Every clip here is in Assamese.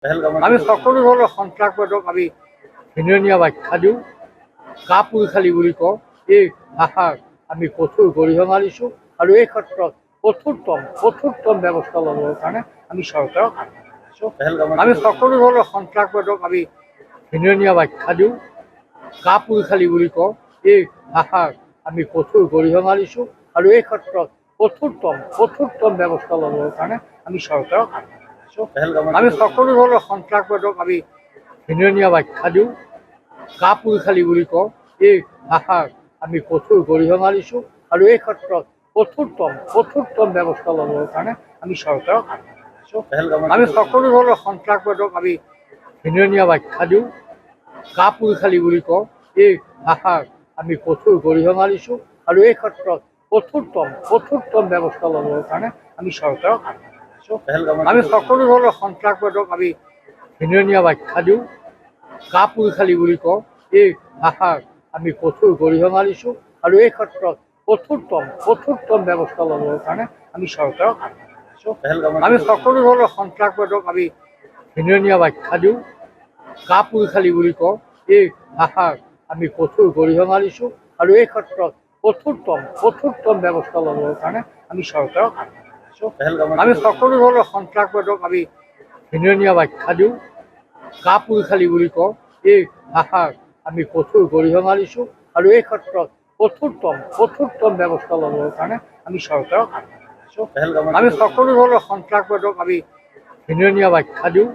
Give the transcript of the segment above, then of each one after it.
আমি সকলো ধৰণৰ সন্ত্ৰাসবাদক আমি ঘৃণনীয় ব্যাখ্যা দিওঁ। কাপুৰুষালী বুলি কওঁ। এই ভাষাৰ আমি কঠোৰ গৰিহণা দিছোঁ আৰু এই ক্ষেত্ৰত কঠোৰতম ব্যৱস্থা ল'বৰ কাৰণে আমি চৰকাৰক আহ্বান জনাইছোঁ। আমি সকলো ধৰণৰ সন্ত্ৰাসবাদক আমি ঘৃণনীয় ব্যাখ্যা দিওঁ। কাপুৰুষালী বুলি কওঁ। এই ভাষাৰ আমি কঠোৰ গৰিহণা দিছোঁ আৰু এই ক্ষেত্ৰত কঠোৰতম ব্যৱস্থা ল'বৰ কাৰণে আমি চৰকাৰক আহ্বান জনাইছোঁ। আমি সকলো ধৰণৰ সন্ত্ৰাসবাদক আমি ঘৃণনীয় ব্যাখ্যা দিওঁ। কাপুৰুষালী বুলি কওঁ। এই ভাষাৰ আমি কঠোৰ গৰিহণা দিছোঁ আৰু এই ক্ষেত্ৰত কঠোৰতম ব্যৱস্থা ল'বৰ কাৰণে আমি চৰকাৰক আহ্বান জনাইছোঁ। আমি সকলো ধৰণৰ সন্ত্ৰাসবাদক আমি ঘৃণনীয় ব্যাখ্যা দিওঁ। কাপুৰুষালী বুলি কওঁ। এই ভাষাৰ আমি কঠোৰ গৰিহণা দিছোঁ আৰু এই ক্ষেত্ৰত কঠোৰতম ব্যৱস্থা ল'বৰ কাৰণে আমি চৰকাৰক আহ্বান জনাইছোঁ। আমি সকলো ধৰণৰ সন্ত্ৰাসবাদক আমি ঘৃণনীয় ব্যাখ্যা দিওঁ। কাপুৰুষালী বুলি কওঁ। এই ভাষাৰ আমি কঠোৰ গৰিহণা দিছোঁ আৰু এই ক্ষেত্ৰত কঠোৰতম ব্যৱস্থা ল'বৰ কাৰণে আমি চৰকাৰক আহ্বান জনাইছোঁ। আমি সকলো ধৰণৰ সন্ত্ৰাসবাদক আমি ঘৃণনীয় ব্যাখ্যা দিওঁ। কাপুৰুষালী বুলি কওঁ। এই ভাষাৰ আমি কঠোৰ গৰিহণা দিছোঁ আৰু এই ক্ষেত্ৰত কঠোৰতম ব্যৱস্থা ল'বৰ কাৰণে আমি চৰকাৰক আহ্বান জনাইছোঁ। আমি সকলো ধৰণৰ সন্ত্ৰাসবাদক আমি ঘৃণনীয় ব্যাখ্যা দিওঁ। কাপুৰুষালী বুলি কওঁ। এই ভাষাৰ আমি কঠোৰ গৰিহণা দিছোঁ আৰু এই ক্ষেত্ৰত কঠোৰতম ব্যৱস্থা ল'বৰ কাৰণে আমি চৰকাৰক আহ্বান জনাইছোঁ। আমি সকলো ধৰণৰ সন্ত্ৰাসবাদক আমি ঘৃণনীয় ব্যাখ্যা দিওঁ।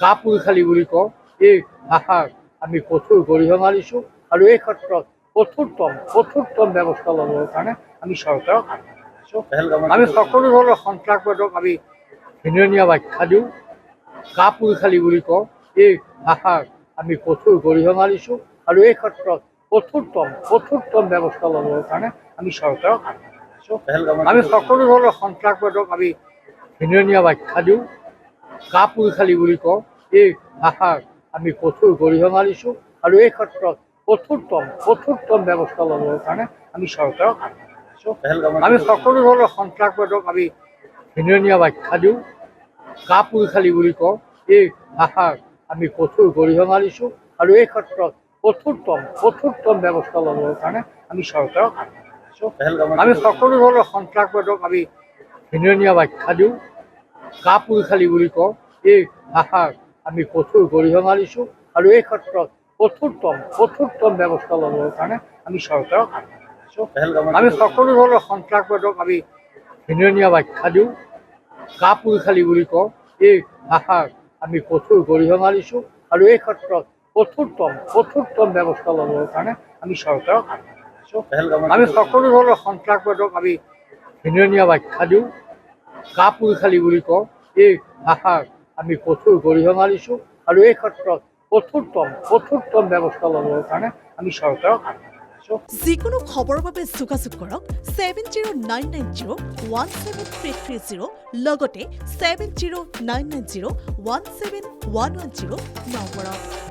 কাপুৰুষালী বুলি কওঁ। এই ভাষাৰ আমি কঠোৰ গৰিহণা দিছোঁ আৰু এই ক্ষেত্ৰত কঠোৰতম ব্যৱস্থা ল'বৰ কাৰণে আমি চৰকাৰক আহ্বান জনাইছোঁ। আমি সকলো ধৰণৰ সন্ত্ৰাসবাদক আমি ঘৃণনীয় ব্যাখ্যা দিওঁ। কাপুৰুষালী বুলি কওঁ। এই ভাষাৰ আমি কঠোৰ গৰিহণা দিছোঁ আৰু এই ক্ষেত্ৰত কঠোৰতম ব্যৱস্থা ল'বৰ কাৰণে আমি চৰকাৰক আহ্বান জনাইছোঁ। আমি সকলো ধৰণৰ সন্ত্ৰাসবাদক আমি ঘৃণনীয় ব্যাখ্যা দিওঁ। কাপুৰুষালী বুলি কওঁ। এই ভাষাৰ আমি কঠোৰ গৰিহণা দিছোঁ আৰু এই ক্ষেত্ৰত কঠোৰতম ব্যৱস্থা ল'বৰ কাৰণে আমি চৰকাৰক আহ্বান জনাইছোঁ। আমি সকলো ধৰণৰ সন্ত্ৰাসবাদক আমি ঘৃণনীয় ব্যাখ্যা দিওঁ। কাপুৰুষালী বুলি কওঁ। এই ভাষাৰ আমি কঠোৰ গৰিহণা দিছোঁ আৰু এই ক্ষেত্ৰত কঠোৰতম ব্যৱস্থা ল'বৰ কাৰণে আমি চৰকাৰক আহ্বান জনাইছোঁ। আমি সকলো ধৰণৰ সন্ত্ৰাসবাদক আমি ঘৃণনীয় ব্যাখ্যা দিওঁ। কাপুৰুষালী বুলি কওঁ। এই ভাষাৰ আমি কঠোৰ গৰিহণা দিছোঁ আৰু এই ক্ষেত্ৰত কঠোৰতম ব্যৱস্থা ল'বৰ কাৰণে আমি চৰকাৰক আহ্বান জনাইছোঁ। আমি সকলো ধৰণৰ সন্ত্ৰাসবাদক আমি ঘৃণনীয় ব্যাখ্যা দিওঁ। কাপুৰুষালী বুলি কওঁ। এই ভাষাৰ আমি কঠোৰ গৰিহণা দিছোঁ আৰু এই ক্ষেত্ৰত কঠোৰতম ব্যৱস্থা ল'বৰ কাৰণে আমি চৰকাৰক আহ্বান জনাইছোঁ। আমি সকলো ধৰণৰ সন্ত্ৰাসবাদক আমি ঘৃণনীয় ব্যাখ্যা দিওঁ। কাপুৰুষালী বুলি কওঁ। এই ভাষাৰ আমি কঠোৰ গৰিহণা দিছোঁ আৰু এই ক্ষেত্ৰত কঠোৰতম ব্যৱস্থা ল'বৰ কাৰণে আমি চৰকাৰক আহ্বান জনাইছোঁ। যিকোনো খবৰৰ বাবে যোগাযোগ কৰক 7099017330 লগতে 7099017110 নম্বৰত।